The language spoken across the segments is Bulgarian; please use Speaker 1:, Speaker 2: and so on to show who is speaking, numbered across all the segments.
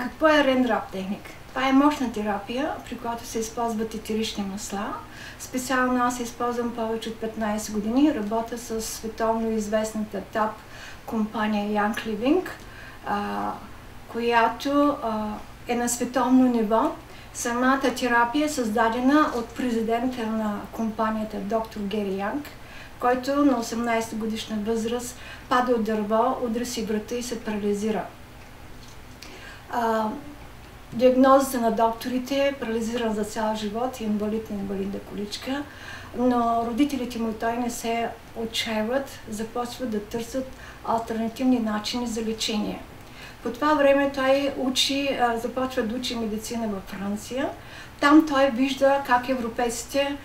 Speaker 1: Какво е рендрап техника? Това е мощна терапия, при която се използват етерични масла. Специално аз използвам повече от 15 години. Работя с световно известната ТАП компания Young Living, която е на световно ниво. Самата терапия е създадена от президента на компанията доктор Гери Янг, който на 18 годишна възраст пада от дърво, удря си врата и се парализира. Диагнозата на докторите е парализиран за цял живот и инвалид на инвалидна количка, но родителите му той не се отчаиват, започват да търсят алтернативни начини за лечение. По това време той започва да учи медицина във Франция. Там той вижда как европейците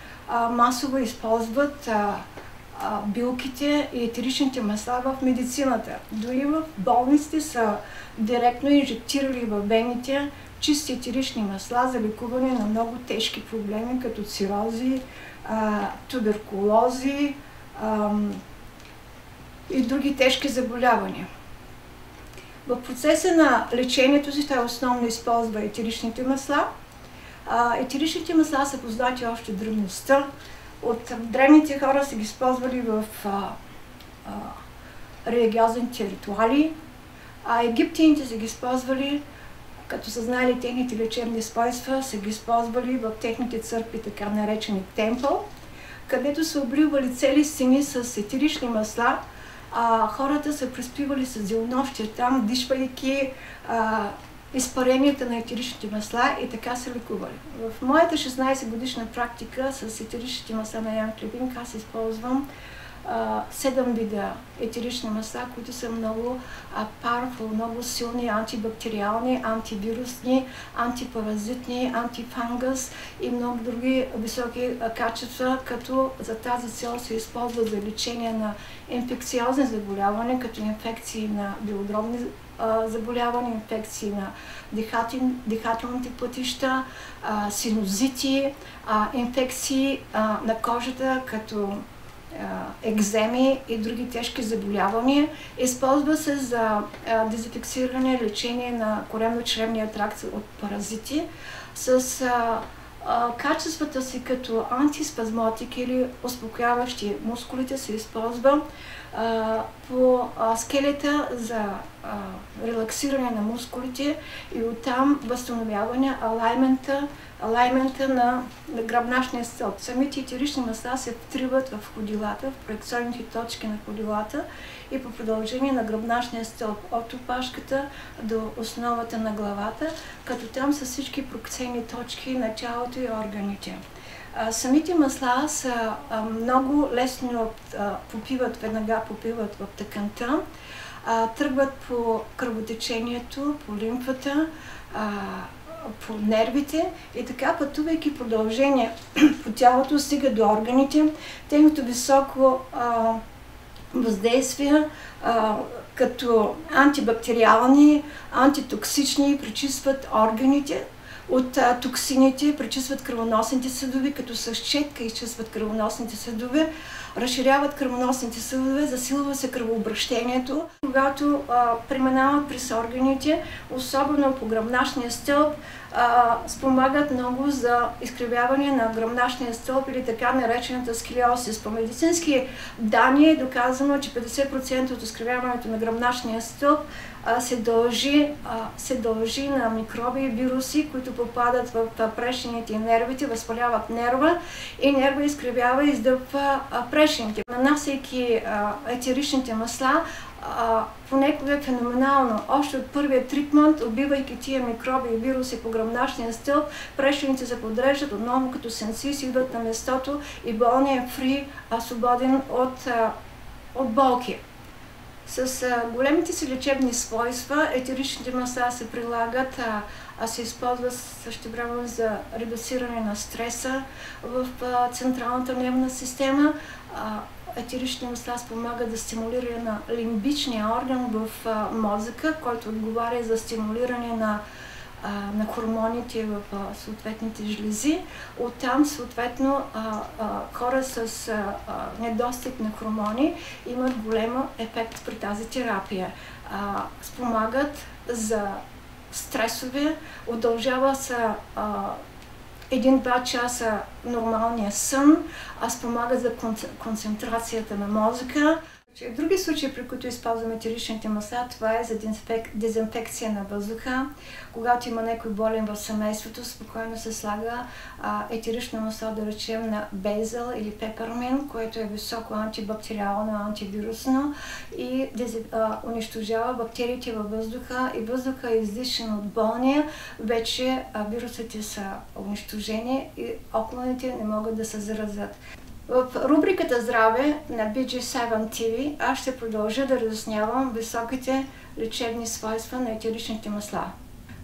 Speaker 1: масово използват билките и етеричните масла в медицината. Дори в болниците са директно инжектирали във вените чисти етерични масла за лекуване на много тежки проблеми, като цирози, туберкулози и други тежки заболявания. В процеса на лечението си той основно използва етеричните масла. Етеричните масла са познати още в древността. От древните хора са ги използвали в религиозните ритуали, а египтяните са ги използвали, като са знали техните лечебни свойства, са ги използвали в техните църкви, така наречени темпъл, където са обливали цели стени с етерични масла. Хората са преспивали с денонощия там, дишвайки изпаренията на етеричните масла и така се лекували. В моята 16-годишна практика с етеричните масла на Young Living аз използвам 7 вида етерични масла, които са много powerful, много силни, антибактериални, антивирусни, антипаразитни, антифангус и много други високи качества, като за тази цел се използват за лечение на инфекциозни заболявания, като инфекции на белодробни заболявания, инфекции на дихателните пътища, синузити, инфекции на кожата, като екземи и други тежки заболявания. Използва се за дезинфекциране, лечение на коремно-чревния тракт от паразити с качествата си като антиспазмотик или успокояващи мускулите се използва по скелета за релаксиране на мускулите и оттам възстановяване алаймента на гръбначния стълб. Самите етерични масла се втриват в ходилата, в проекционните точки на ходилата и по продължение на гръбначния стълб от опашката до основата на главата, като там са всички проекционни точки на тялото и органите. Самите масла са много лесно веднага попиват в тъканта, тръгват по кръвотечението, по лимфата, по нервите и така пътувайки продължение по тялото стига до органите. Техното високо въздействие като антибактериални, антитоксични пречистват органите от токсините, пречистват кръвоносните съдове, като с четка изчистват кръвоносните съдове, разширяват кръвоносните съдове, засилва се кръвообращението. Когато преминават през органите, особено по гръбначния стълб, спомагат много за изкривяване на гръбначния стълб или така наречената сколиозис. По медицински данни е доказано, че 50% от изкривяването на гръбначния стълб се дължи на микроби и вируси, които попадат в прешените и нервите, възпаляват нерва и нерва изкривява и издъпва прешените. Нанасяйки етеричните масла, понекога е феноменално. Още от първия тритмент, убивайки тия микроби и вируси по гръбначния стълб, прешените се подреждат отново като сенци, си идват на местото и болният е фри, свободен от болки. С големите си лечебни свойства етеричните масла се прилагат, се използват същевременно за редуциране на стреса в централната нервна система. Етеричните масла спомагат за стимулиране на лимбичния орган в мозъка, който отговаря за стимулиране на на хормоните в съответните жлези. Оттам съответно хора с недостиг на хормони имат голям ефект при тази терапия. Спомагат за стресове, удължава се 1-2 часа нормалния сън, спомагат за концентрацията на мозъка. В други случаи, при които използваме етеричните масла, това е за дезинфекция на въздуха. Когато има някой болен в семейството, спокойно се слага етерично масло, да речем, на бейзъл или пепермин, което е високо антибактериално, антивирусно и унищожава бактериите във въздуха, и въздуха е издишан от болния, вече вирусите са унищожени и околните не могат да се заразят. В рубриката Здраве на BG7 TV аз ще продължа да разяснявам високите лечебни свойства на етеричните масла,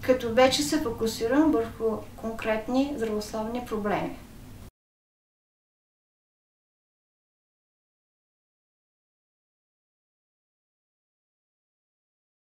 Speaker 1: като вече се фокусирам върху конкретни здравословни проблеми.